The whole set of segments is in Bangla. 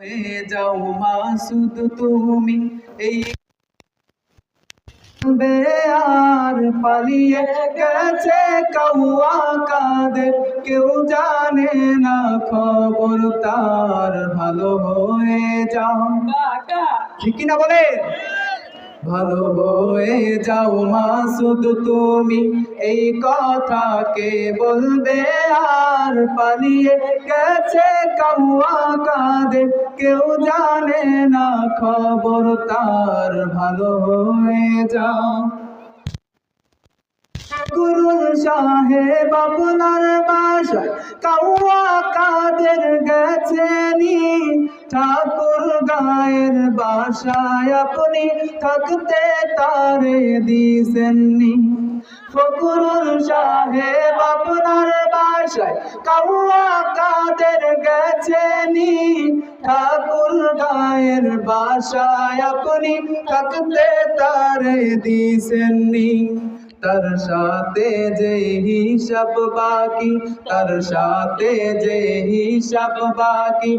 হয়ে যাও মাসুদ তুমি এই আর পালিয়ে গেছে কাউয়া কাদের কেউ জানে না খবর তার ভালো হয়ে যাও ঠিক না বলে ভালো হয়ে যাও মাসুদ তুমি এই কথা কে বলবে আর পালিয়ে গেছে কাউয়া কাদের কেউ জানে না খবর তার ভালো হয়ে যাও গুরুল সাহেব আপনার বাসায় কাউয়া কাদের গেছেনি ঠাকুর গায়ের বাসায় আপনি থাকতে তারে দিছেননি ফকরুল সাহেব আপনার বাসায় কাউয়া কাদের গেছেনি ঠাকুর গায়ের বাসায় আপনি থাকতে তারে দিছেননি তার সাথে যে হিসাব বাকি তার সাথে যে হিসাব বাকি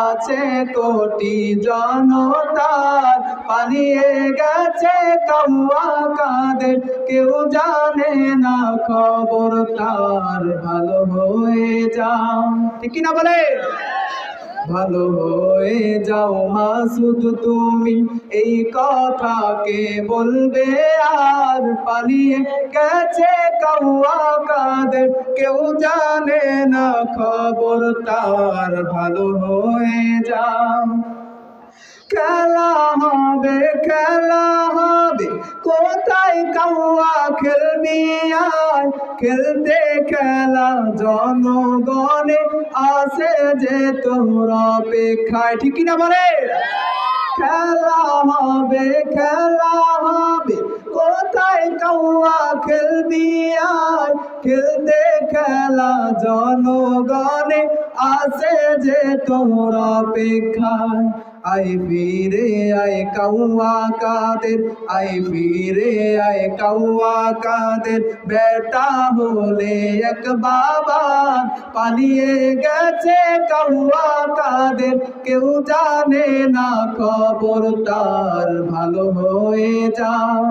আছে কোটি জনতার পালিয়ে গেছে কাউয়া কাদের কেউ জানে না খবর তার ভালো হয়ে যাও ঠিক না বলে ভালো হয়ে যাও মাসুদ তুমি এই কথা কে বলবে আর পালিয়ে গেছে কাউয়া কাদের কেউ জানে না খবর তার ভালো হয়ে যাও খেলা হবে কোথায় কাউয়া খেলবি আয় খেলতে খেলা জনগণে আছে যে তোর অপেক্ষায় ঠিক না বলে খেলা হবে কোথায় কাউয়া খেলবি আয় খেলতে খেলা জনগণে আছে যে তোর অপেক্ষায় আই ফিরে আয় কাউয়া কাদের আই ফিরে আয় কাউয়া কাদের বেটা হলে এক বাবা পালিয়ে গেছে কাউয়া কাদের কেউ জানে না খবর তার ভালো হয়ে যাও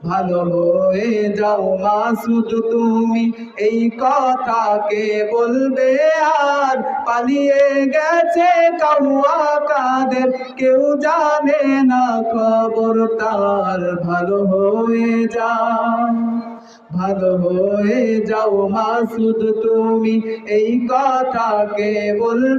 ভালো হয়ে যাও মাসুদ তুমি এই কথা কে বলবে আর পালিয়ে গেছে কাউয়া কাদের কেউ জানে না খবর তার ভালো হয়ে যাও ভালো হয়ে যাও মাসুদ তুমি এই কথা কে বলবে